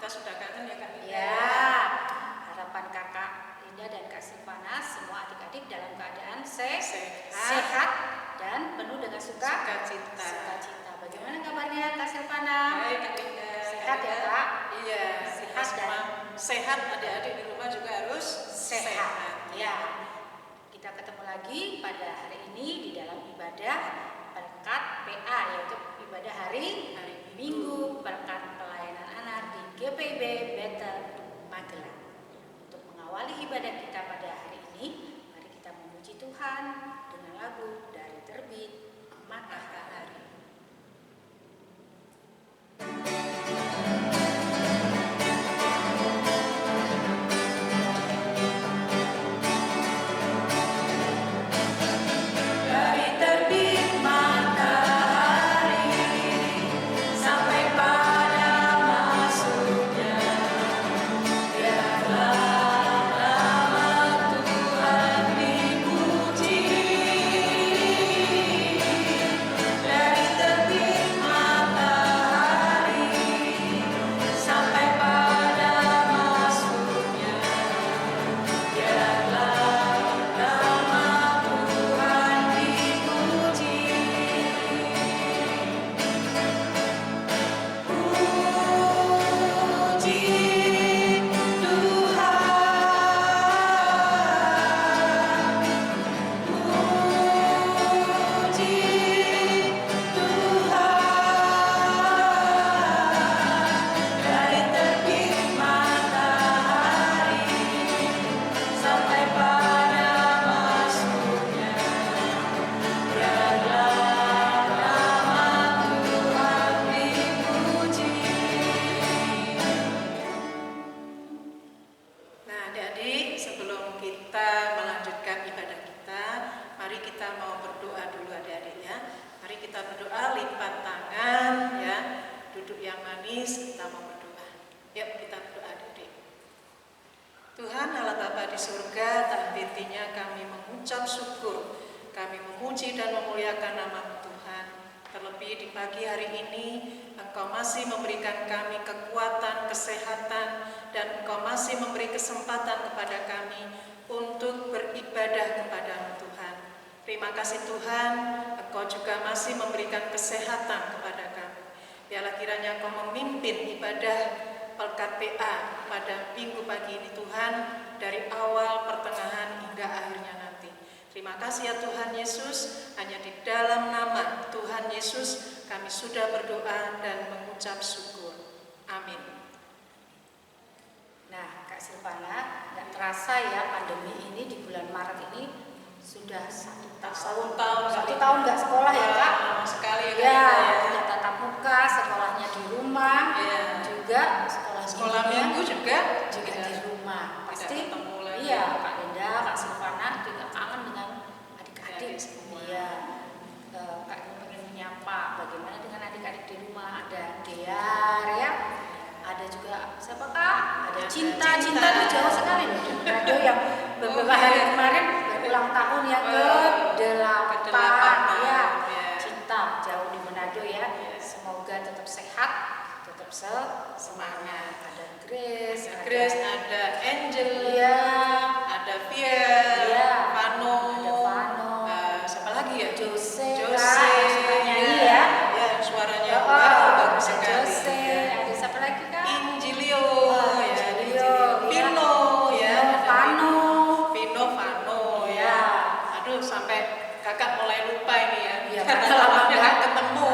sudah kangen ya Kak Linda. Ya, harapan Kakak Linda dan Kak Silvana semua adik-adik dalam keadaan sehat dan penuh dengan sukacita. Bagaimana kabarnya Kak Silvana? Baik Kak Linda. Sehat ya Kak? Iya, Sehat dan sehat. Adik-adik di rumah juga harus sehat. Ya, kita ketemu lagi pada hari ini di dalam ibadah berkat PA, yaitu ibadah hari Minggu berkat pelayanan anak di GPIB Bethel Magelang. Untuk mengawali ibadah kita pada hari ini, mari kita memuji Tuhan dengan lagu dari Terbit Matahari. Terima kasih Tuhan, Engkau juga masih memberikan kesehatan kepada kami. Biarlah kiranya Engkau memimpin ibadah Pelkat PA pada minggu pagi ini Tuhan, dari awal, pertengahan, hingga akhirnya nanti. Terima kasih ya Tuhan Yesus, hanya di dalam nama Tuhan Yesus kami sudah berdoa dan mengucap syukur. Amin. Nah, Kak Silvana, nggak terasa ya pandemi ini di bulan Maret ini sudah satu tahun nggak sekolah ya Kak? Lama sekali ya. Tidak tatap muka, sekolahnya di rumah, juga sekolah minggu juga di rumah. Pasti ketemu lagi. Iya, Kak Linda, Kak Silvana juga kangen dengan adik-adik semua. Iya, Kak Linda pengen menyapa bagaimana dengan adik-adik di rumah. Ada Dear ya, ada juga siapa Kak? Ada Cinta itu jauh sekali loh. Radio yang beberapa hari kemarin ulang tahun yang ke-8 ya. Cinta jauh di Manado ya. Semoga tetap sehat, tetap semangat. Ada Grace, ada Angel, ada Fiel, Vano, siapa lagi ya? Jose nyanyi ya. Suaranya bagus sekali. Jose, ada siapa lagi Kak? Injilio, Vino ya. Aduh, sampai kakak mulai lupa ini ya. Iya, karena lama nggak ketemu.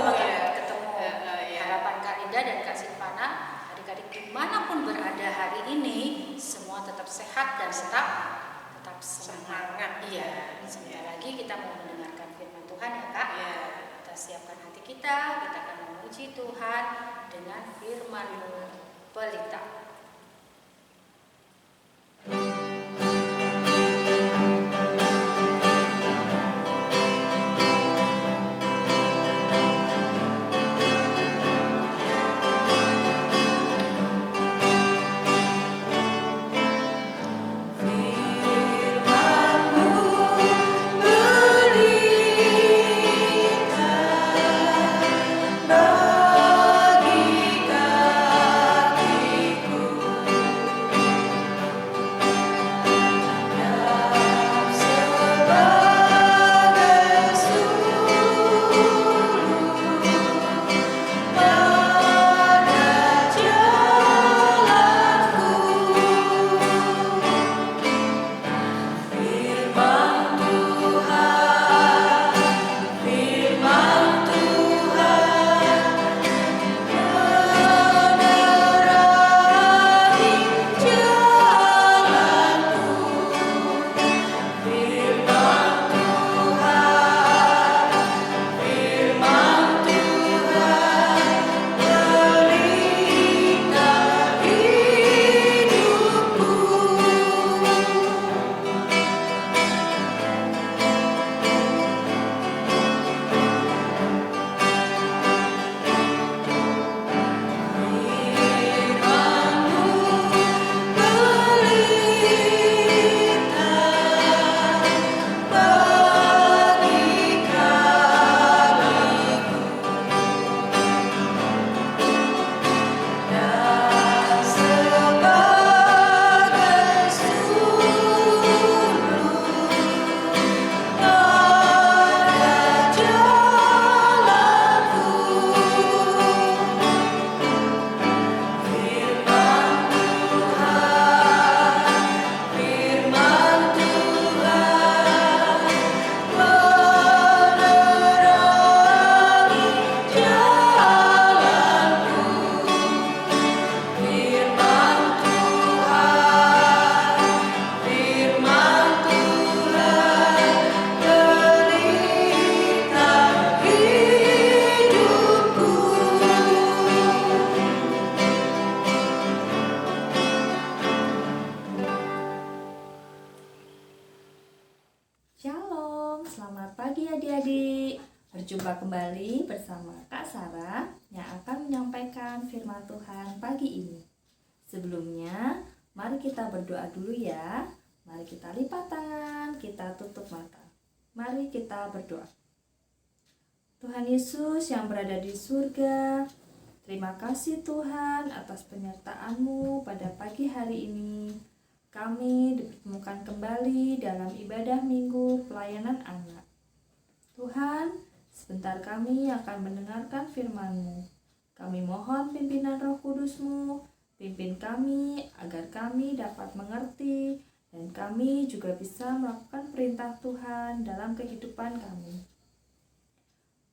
Harapan Kak Linda dan Kak Silvana, adik-adik dimanapun berada hari ini, semua tetap sehat dan tetap semangat. Iya. Sebentar lagi kita mau mendengarkan firman Tuhan ya Kak. Kita siapkan hati kita akan memuji Tuhan dengan firman pelita. Bagi kakiku Berjumpa kembali bersama Kak Sarah yang akan menyampaikan firman Tuhan pagi ini. Sebelumnya, mari kita berdoa dulu ya. Mari kita lipat tangan, kita tutup mata. Mari kita berdoa. Tuhan Yesus yang berada di surga, terima kasih Tuhan atas penyertaan-Mu pada pagi hari ini. Kami dipertemukan kembali dalam ibadah minggu pelayanan anak. Tuhan, sebentar kami akan mendengarkan firman-Mu. Kami mohon pimpinan Roh Kudus-Mu, pimpin kami agar kami dapat mengerti dan kami juga bisa melakukan perintah Tuhan dalam kehidupan kami.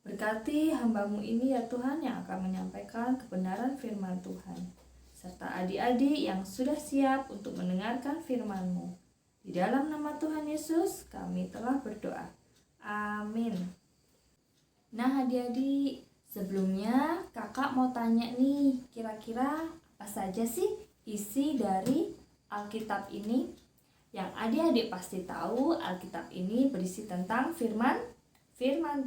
Berkati hamba-Mu ini ya Tuhan yang akan menyampaikan kebenaran firman Tuhan, serta adik-adik yang sudah siap untuk mendengarkan firman-Mu. Di dalam nama Tuhan Yesus kami telah berdoa. Amin. Nah adik-adik, sebelumnya kakak mau tanya nih, kira-kira apa saja sih isi dari Alkitab ini? Yang adik-adik pasti tahu Alkitab ini berisi tentang firman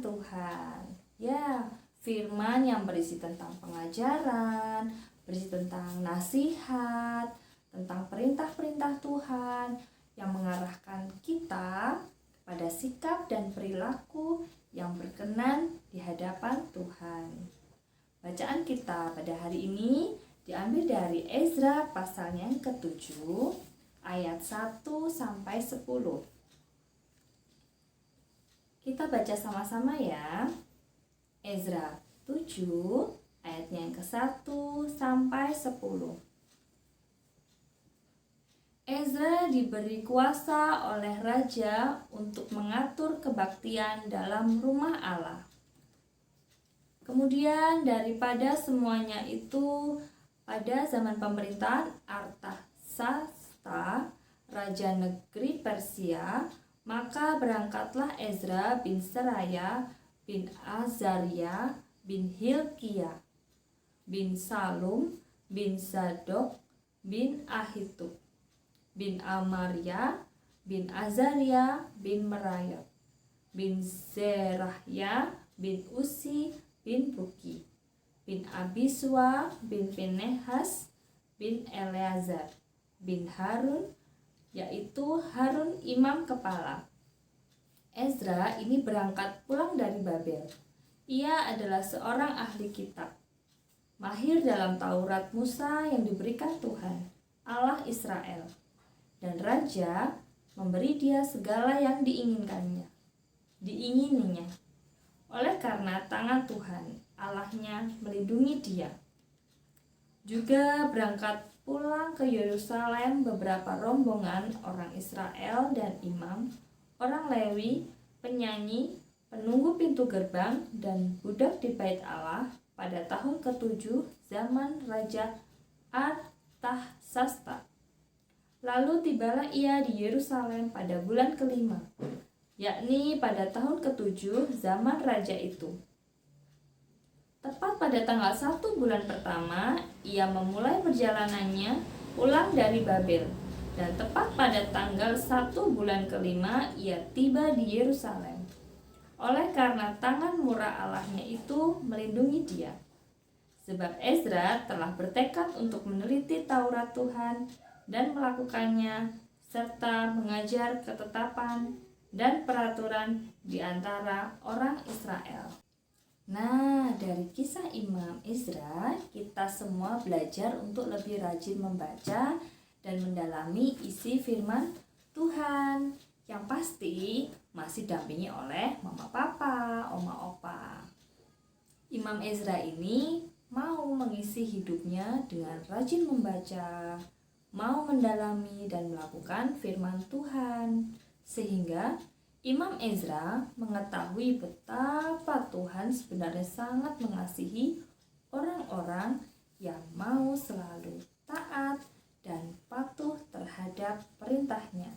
Tuhan. Ya, firman yang berisi tentang pengajaran, berisi tentang nasihat, tentang perintah-perintah Tuhan yang mengarahkan kita pada sikap dan perilaku yang berkenan di hadapan Tuhan. Bacaan kita pada hari ini diambil dari Ezra pasal yang ke-7 ayat 1 sampai 10. Kita baca sama-sama ya. Ezra 7 ayatnya yang ke-1 sampai 10. Ezra diberi kuasa oleh raja untuk mengatur kebaktian dalam rumah Allah. Kemudian daripada semuanya itu, pada zaman pemerintahan Artasasta, raja negeri Persia, maka berangkatlah Ezra bin Seraya bin Azaria bin Hilkiah bin Salum bin Zadok bin Ahitub bin Amaria bin Azaria bin Merayot bin Zerahya bin Usi bin Buki bin Abiswa bin Pinehas bin Eleazar bin Harun, yaitu Harun imam kepala. Ezra ini berangkat pulang dari Babel. Ia adalah seorang ahli kitab, mahir dalam Taurat Musa yang diberikan Tuhan, Allah Israel. Dan raja memberi dia segala yang diingininya. Oleh karena tangan Tuhan, Allahnya melindungi dia. Juga berangkat pulang ke Yerusalem beberapa rombongan orang Israel dan imam, orang Lewi, penyanyi, penunggu pintu gerbang, dan budak di bait Allah pada tahun ke-7 zaman Raja Artasasta. Lalu tibalah ia di Yerusalem pada bulan ke-5, yakni pada tahun ke-7 zaman raja itu. Tepat pada tanggal 1 bulan pertama, ia memulai perjalanannya pulang dari Babel. Dan tepat pada tanggal 1 bulan ke-5, ia tiba di Yerusalem. Oleh karena tangan murah Allahnya itu melindungi dia. Sebab Ezra telah bertekad untuk meneliti Taurat Tuhan dan melakukannya, serta mengajar ketetapan dan peraturan di antara orang Israel. Nah, dari kisah Imam Ezra, kita semua belajar untuk lebih rajin membaca dan mendalami isi firman Tuhan. Yang pasti masih dampingi oleh mama papa, oma opa. Imam Ezra ini mau mengisi hidupnya dengan rajin membaca, mau mendalami dan melakukan firman Tuhan, sehingga Imam Ezra mengetahui betapa Tuhan sebenarnya sangat mengasihi orang-orang yang mau selalu taat dan patuh terhadap perintahnya.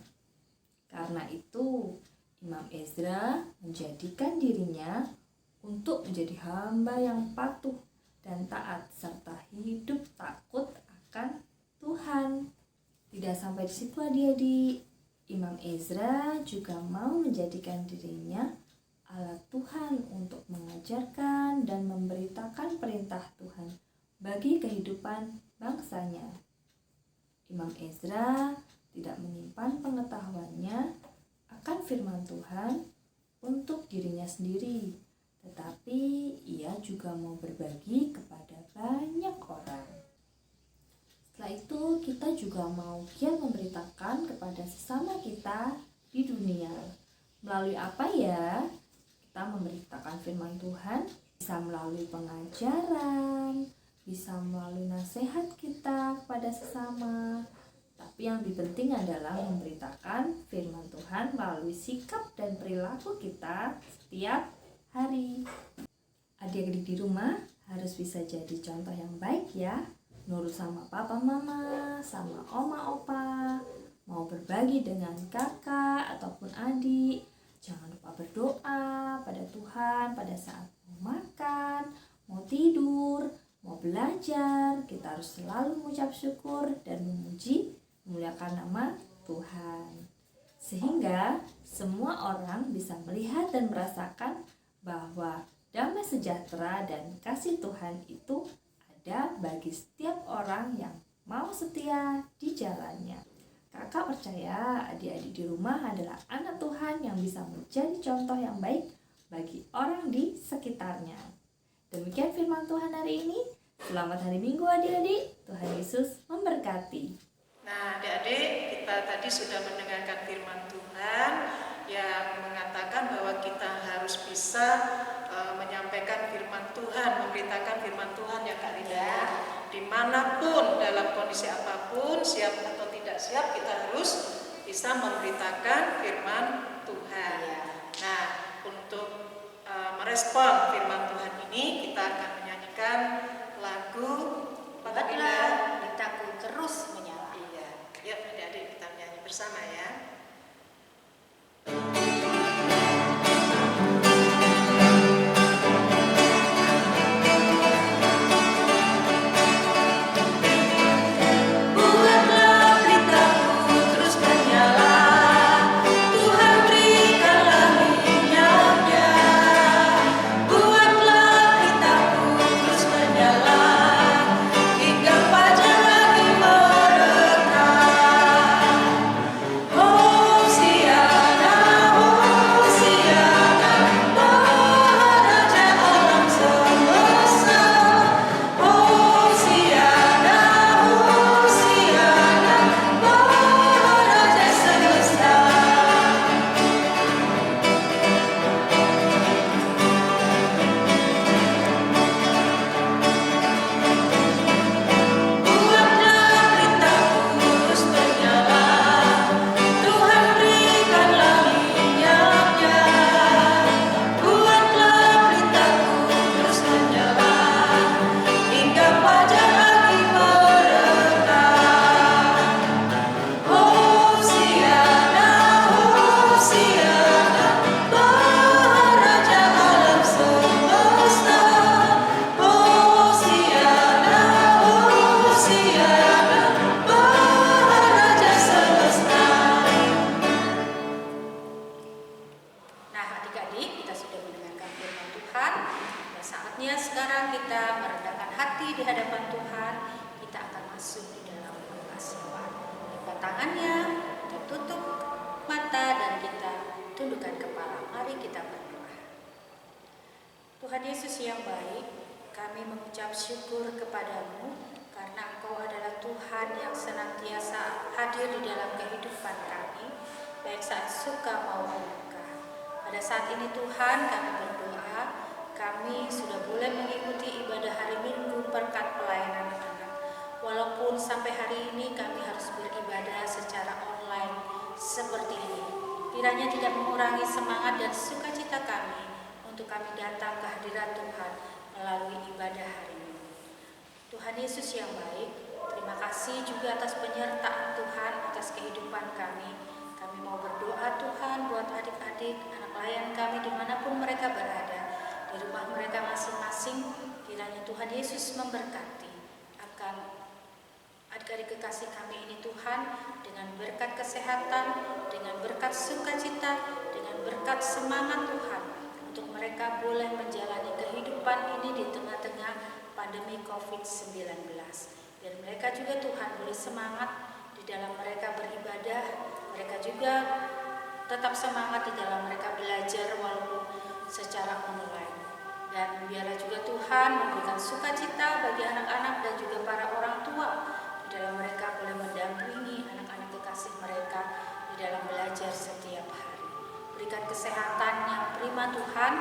Karena itu, Imam Ezra menjadikan dirinya untuk menjadi hamba yang patuh dan taat serta hidup takut akan Tuhan. Tidak sampai di situ adik-adik, Imam Ezra juga mau menjadikan dirinya alat Tuhan untuk mengajarkan dan memberitakan perintah Tuhan bagi kehidupan bangsanya. Imam Ezra tidak menyimpan pengetahuannya akan firman Tuhan untuk dirinya sendiri, tetapi ia juga mau berbagi kepada banyak orang. Setelah itu kita juga mau giat memberitakan kepada sesama kita di dunia. Melalui apa ya? Kita memberitakan firman Tuhan bisa melalui pengajaran, bisa melalui nasihat kita kepada sesama. Tapi yang lebih penting adalah memberitakan firman Tuhan melalui sikap dan perilaku kita setiap hari. Adik-adik di rumah harus bisa jadi contoh yang baik ya. Nurut sama papa mama, sama oma opa, mau berbagi dengan kakak ataupun adik. Jangan lupa berdoa pada Tuhan pada saat mau makan, mau tidur, mau belajar. Kita harus selalu mengucap syukur dan memuliakan nama Tuhan. Sehingga semua orang bisa melihat dan merasakan bahwa damai sejahtera dan kasih Tuhan itu ada bagi setiap orang yang mau setia di jalannya. Kakak percaya adik-adik di rumah adalah anak Tuhan yang bisa menjadi contoh yang baik bagi orang di sekitarnya. Demikian firman Tuhan hari ini. Selamat hari Minggu adik-adik. Tuhan Yesus memberkati. Nah, adik-adik, kita tadi sudah mendengarkan firman Tuhan yang mengatakan bahwa kita harus bisa menyampaikan firman Tuhan, memberitakan firman Tuhan ya Kak Rida. Dimanapun, dalam kondisi apapun, siap atau tidak siap, kita harus bisa memberitakan firman Tuhan. Nah, untuk merespon firman Tuhan ini, kita akan menyanyikan lagu Buatlah pelitaku terus menyala. Iya, yuk adik-adik kita menyanyi bersama ya. Tuhan Yesus yang baik, kami mengucap syukur kepadamu karena Engkau adalah Tuhan yang senantiasa hadir di dalam kehidupan kami, baik saat suka maupun duka. Pada saat ini Tuhan kami berdoa, kami sudah boleh mengikuti ibadah hari Minggu berkat pelayanan anak. Walaupun sampai hari ini kami harus beribadah secara online seperti ini, kiranya tidak mengurangi semangat dan sukacita kami untuk kami datang ke hadirat Tuhan melalui ibadah hari ini. Tuhan Yesus yang baik, terima kasih juga atas penyertaan Tuhan atas kehidupan kami. Kami mau berdoa Tuhan buat adik-adik, anak pelayan kami dimanapun mereka berada, di rumah mereka masing-masing. Kiranya Tuhan Yesus memberkati akan adik-adik kekasih kami ini Tuhan, dengan berkat kesehatan, dengan berkat sukacita, dengan berkat semangat Tuhan, untuk mereka mereka boleh menjalani kehidupan ini di tengah-tengah pandemi COVID-19. Biar mereka juga Tuhan boleh semangat di dalam mereka beribadah, mereka juga tetap semangat di dalam mereka belajar walaupun secara online. Dan biarlah juga Tuhan memberikan sukacita bagi anak-anak dan juga para orang tua di dalam mereka boleh mendampingi anak-anak kekasih mereka di dalam belajar setiap hari. Berikan kesehatan yang prima Tuhan,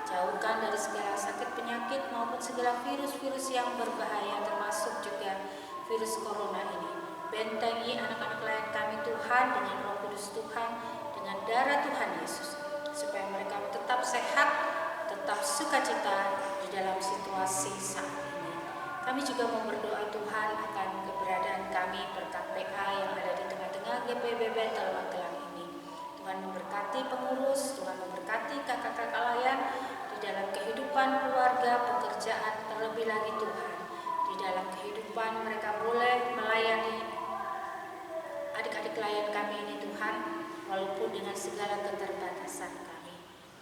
jauhkan dari segala sakit penyakit maupun segala virus-virus yang berbahaya termasuk juga virus corona ini. Bentengi anak-anak lain kami Tuhan dengan Roh Kudus Tuhan, dengan darah Tuhan Yesus, supaya mereka tetap sehat, tetap sukacita di dalam situasi saat ini. Kami juga mau berdoa Tuhan akan keberadaan kami berkat PA yang ada di tengah-tengah GPBB Magelang ini. Tuhan memberkati pengurus, Tuhan memberkati kakak-kakak layan di dalam kehidupan keluarga, pekerjaan, terlebih lagi Tuhan di dalam kehidupan mereka boleh melayani adik-adik layan kami ini Tuhan, walaupun dengan segala keterbatasan kami.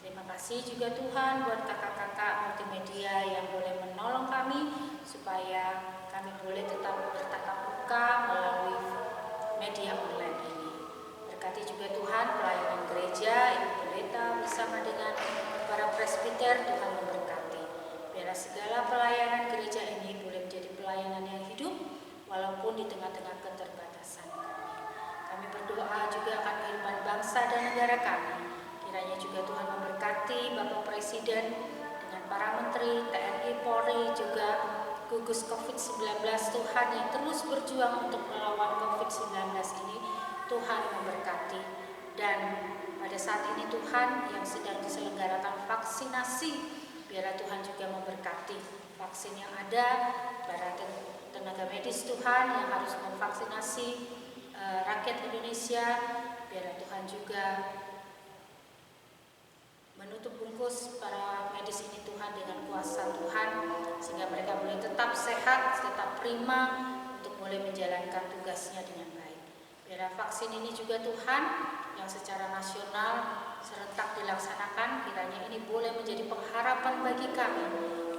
Terima kasih juga Tuhan buat kakak-kakak multimedia yang boleh menolong kami supaya kami boleh tetap bertatap muka melalui media online ini. Berkati juga Tuhan pelayanan gereja, Ibu Pendeta bersama dengan para presbiter, Tuhan memberkati. Biarlah segala pelayanan gereja ini boleh menjadi pelayanan yang hidup walaupun di tengah-tengah keterbatasan kami. Kami berdoa juga akan kehidupan bangsa dan negara kami. Kiranya juga Tuhan memberkati Bapak Presiden dengan para menteri, TNI, Polri, juga gugus COVID-19 Tuhan yang terus berjuang untuk melawan COVID-19 ini. Tuhan memberkati. Dan pada saat ini Tuhan yang sedang diselenggarakan vaksinasi, biarlah Tuhan juga memberkati vaksin yang ada, para tenaga medis Tuhan yang harus memvaksinasi rakyat Indonesia. Biarlah Tuhan juga menutup bungkus para medis ini Tuhan dengan kuasa Tuhan, sehingga mereka boleh tetap sehat, tetap prima untuk boleh menjalankan tugasnya dengan baik. Biarlah vaksin ini juga Tuhan yang secara nasional serentak dilaksanakan, kiranya ini boleh menjadi pengharapan bagi kami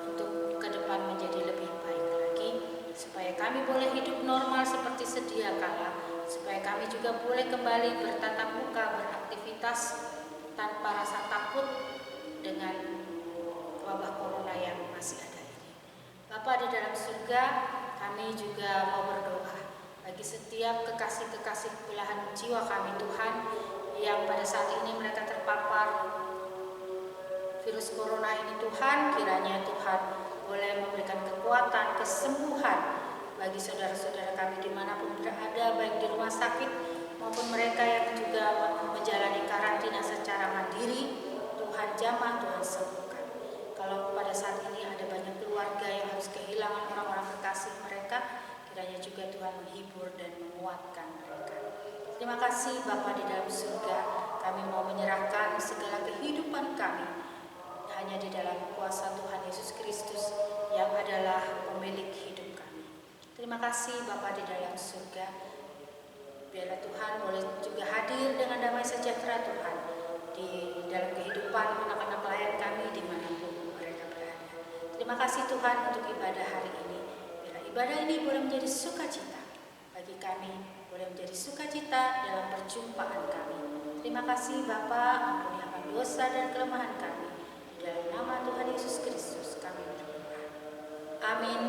untuk ke depan menjadi lebih baik lagi, supaya kami boleh hidup normal seperti sedia kala, supaya kami juga boleh kembali bertatap muka, beraktivitas tanpa rasa takut dengan wabah corona yang masih ada ini. Bapa di dalam surga, kami juga mau berdoa bagi setiap kekasih-kekasih belahan jiwa kami Tuhan, yang pada saat ini mereka terpapar virus corona ini Tuhan. Kiranya Tuhan boleh memberikan kekuatan, kesembuhan bagi saudara-saudara kami dimanapun berada, baik di rumah sakit maupun mereka yang juga menjalani karantina secara mandiri. Tuhan jamah, Tuhan sembuhkan. Kalau pada saat ini ada banyak keluarga yang harus kehilangan orang-orang kekasih mereka, kiranya juga Tuhan menghibur dan menguatkan mereka. Terima kasih Bapa di dalam surga, kami mau menyerahkan segala kehidupan kami hanya di dalam kuasa Tuhan Yesus Kristus yang adalah pemilik hidup kami. Terima kasih Bapa di dalam surga. Biarlah Tuhan boleh juga hadir dengan damai sejahtera Tuhan di dalam kehidupan anak-anak layan kami dimanapun mereka berada. Terima kasih Tuhan untuk ibadah hari ini. Biarlah ibadah ini boleh menjadi sukacita bagi kami, boleh menjadi sukacita dalam perjumpaan kami. Terima kasih Bapa, ampuni akan dosa dan kelemahan kami. Di dalam nama Tuhan Yesus Kristus kami berdoa. Amin.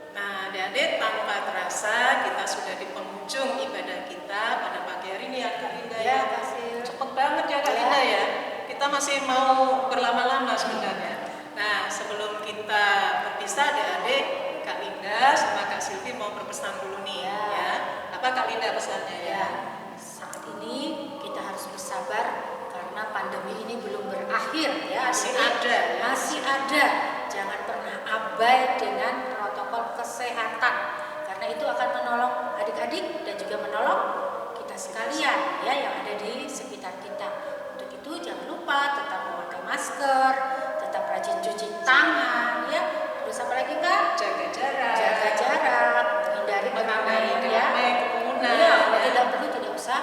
Nah, adik-adik, tanpa terasa kita sudah di penghujung ibadah kita pada pagi hari ini ya Kak Linda ya. Cepet banget ya Kak Linda ya. Kita masih mau berlama-lama sebenarnya. Nah, sebelum kita berpisah adik-adik, Kak Linda sama Kak Silvi mau berpesan dulu nih ya. Apa Kak Linda pesannya ya? Saat ini kita harus bersabar karena pandemi ini belum berakhir ya. Masih ada. Jangan pernah abai dengan protokol kesehatan, karena itu akan menolong adik-adik dan juga menolong kita sekalian ya yang ada di sekitar kita. Untuk itu jangan lupa tetap memakai masker, tetap rajin cuci tangan ya. Terus apa lagi Kak? Jaga jarak, hindari keramaian kerumunan. Ya, kalau tidak perlu tidak usah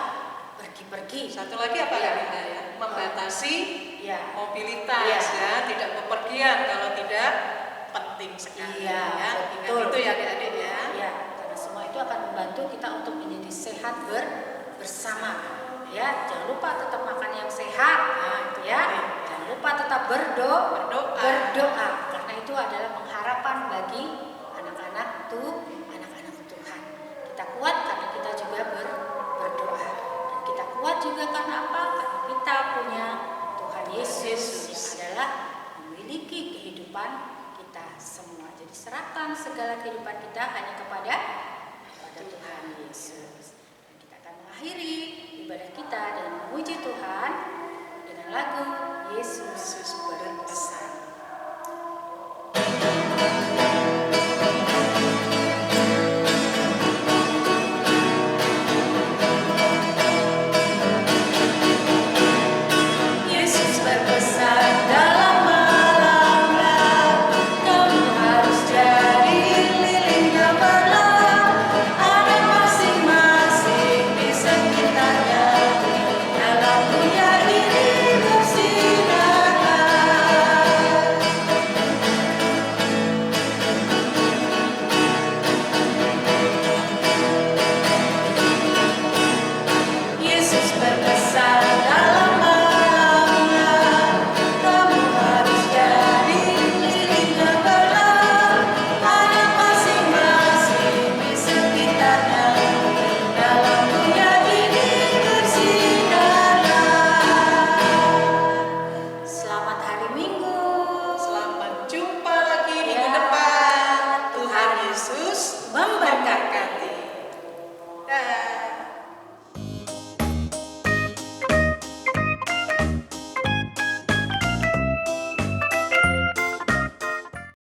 pergi-pergi. Satu lagi apa Kak Linda ya? membatasi Ya. mobilitas Iya. ya, tidak bepergian kalau tidak penting sekali Iya, ya. betul. Ingat itu ya adik-adik ya. Ya, karena semua itu akan membantu kita untuk menjadi sehat bersama. Ya, jangan lupa tetap makan yang sehat. Nah, itu Ya, penting. jangan lupa tetap berdoa. Karena itu adalah pengharapan bagi anak-anak Tuhan. Kita kuat karena kita juga berdoa. Dan kita kuat juga karena apa? Karena kita punya Tuhan Yesus yang adalah memiliki kehidupan kita semua. Jadi serahkan segala kehidupan kita hanya kepada Tuhan Yesus. Dan kita akan mengakhiri ibadah kita dengan memuji Tuhan dengan lagu Yesus berkesan.